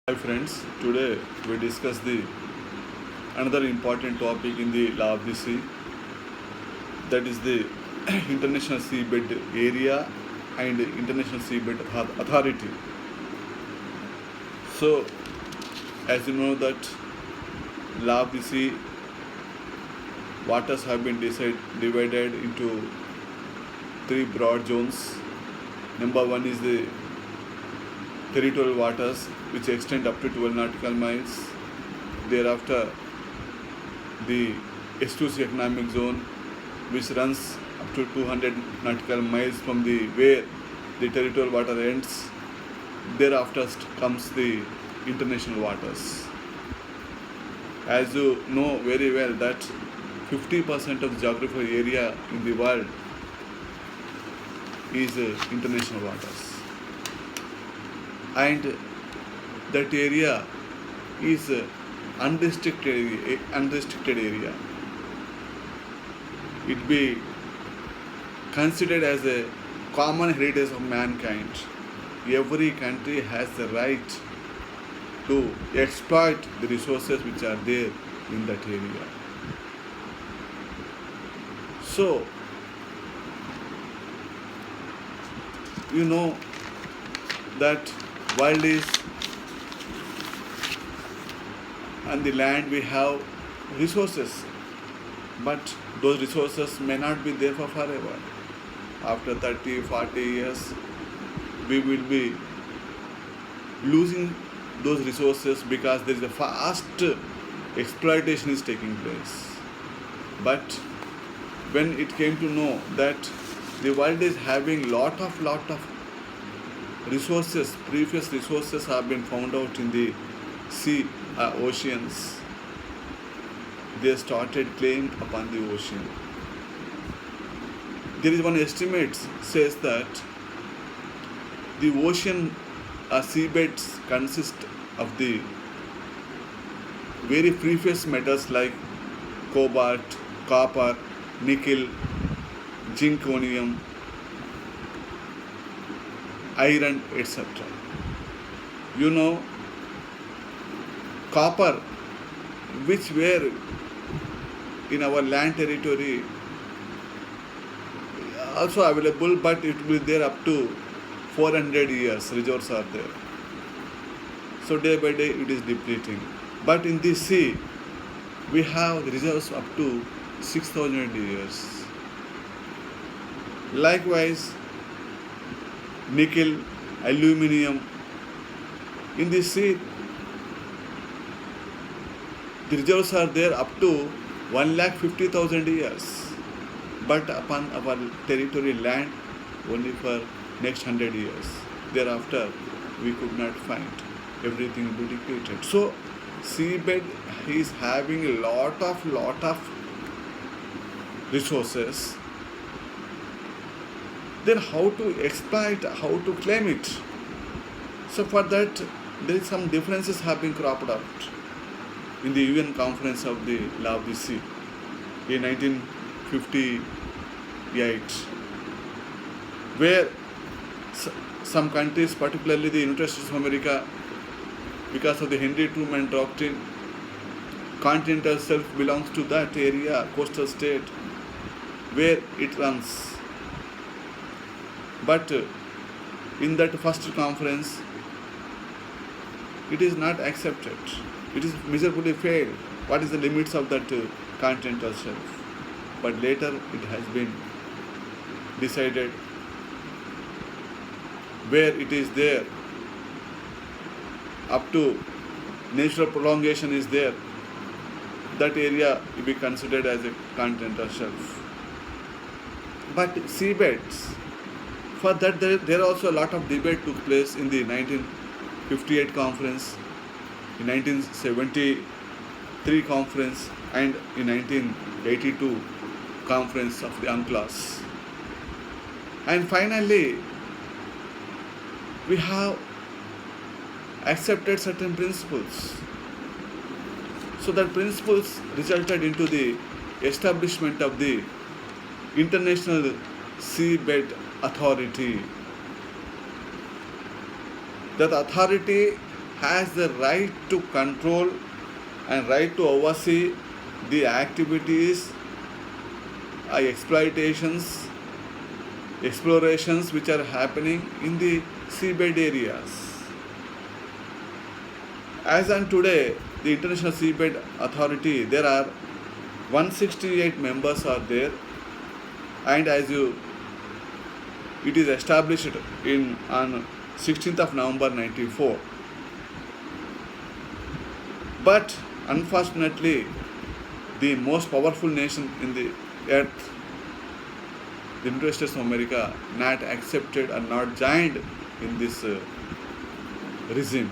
Hi friends, today we discuss the another important topic in the law of the sea, that is the International Seabed Area and International Seabed Authority. So, as you know that law of the sea waters have been divided into three broad zones. Number one is the territorial waters which extend up to 12 nautical miles. Thereafter, the exclusive economic zone which runs up to 200 nautical miles from the where the territorial water ends. Thereafter comes the international waters. As you know very well that 50% of the geographical area in the world is international waters, and that area is unrestricted area. It be considered as a common heritage of mankind. Every country has the right to exploit the resources which are there in that area. So, you know that world is on the land we have resources, but those resources may not be there for forever. After 30, 40 years, we will be losing those resources because there is a fast exploitation is taking place. But when it came to know that the world is having lot of resources, previous resources have been found out in the sea, oceans, they started claim upon the ocean. There is one estimate says that the ocean seabeds consist of the very precious metals like cobalt, copper, nickel, zirconium, iron, etc. You know, copper, which were in our land territory, also available, but it will be there up to 400 years, reserves are there. So day by day it is depleting. But in the sea, we have reserves up to 6,000 years. Likewise, nickel, aluminium, in the sea, the reserves are there up to 1,50,000 years. But upon our territory land, only for next 100 years. Thereafter, we could not find. Everything will be depleted. So, seabed is having a lot of resources. Then how to exploit, how to claim it? So for that, there is some differences have been cropped out in the UN Conference of the Law of the Sea in 1958, where some countries, particularly the United States of America, because of the Henry Truman Doctrine, continental shelf belongs to that area, coastal state, where it runs. But in that first conference, it is not accepted. It is miserably failed. What is the limits of that continental shelf? But later it has been decided where it is there, up to natural prolongation is there, that area will be considered as a continental shelf. But seabeds, for that there also a lot of debate took place in the 1958 conference, in 1973 conference, and in 1982 conference of the UNCLOS. And finally, we have accepted certain principles. So that principles resulted into the establishment of the International Seabed Authority. That authority has the right to control and right to oversee the activities, exploitations, explorations which are happening in the seabed areas. As on today, the International Seabed Authority, there are 168 members are there, and it is established on 16th of November 94. But unfortunately, the most powerful nation in the earth, the United States of America, not accepted and not joined in this regime.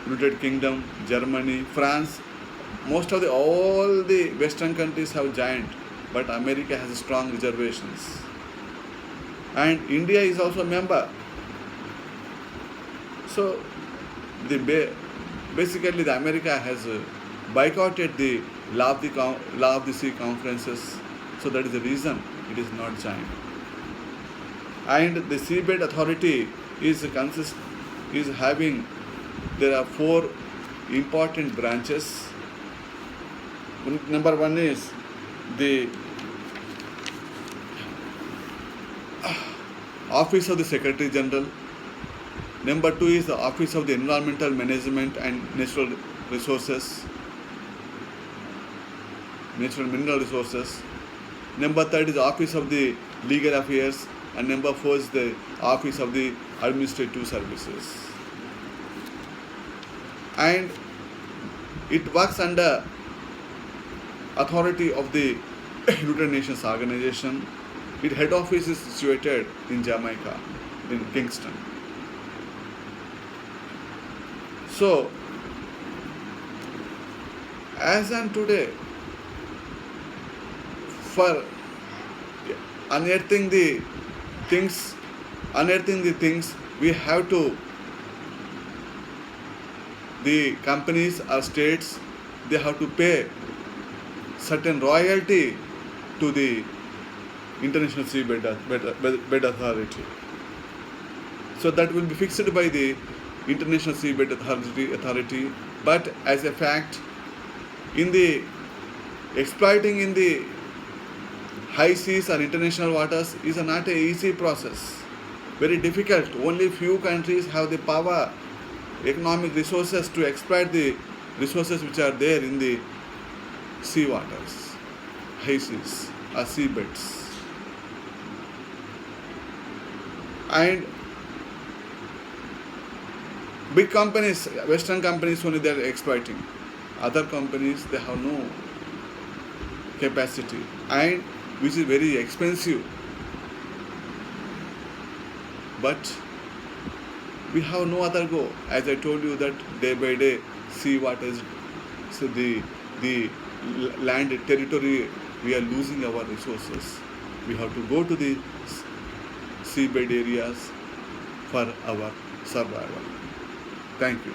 United Kingdom, Germany, France, all the Western countries have joined, but America has strong reservations. And India is also a member. So, basically, the America has boycotted the Law of the Sea conferences. So that is the reason it is not joined. And the Seabed Authority there are 4 important branches. Number 1 is the Office of the Secretary General. Number 2 is the Office of the Environmental Management and Natural Mineral Resources. Number 3 is the Office of the Legal Affairs, and number 4 is the Office of the Administrative Services. And it works under authority of the United Nations Organization. Its head office is situated in Jamaica, in Kingston. So, as on today, for unearthing the things, we have to, the companies or states, they have to pay certain royalty to the International Seabed Authority. So that will be fixed by the International Seabed Authority. But as a fact, in the exploiting in the high seas or international waters is not an easy process. Very difficult. Only few countries have the power, economic resources to exploit the resources which are there in the sea waters, high seas or seabeds. And big companies, Western companies only they are exploiting. Other companies, they have no capacity, and which is very expensive. But we have no other go. As I told you that day by day, sea waters, so the land territory, we are losing our resources. We have to go to the seabed areas for our survival. Thank you.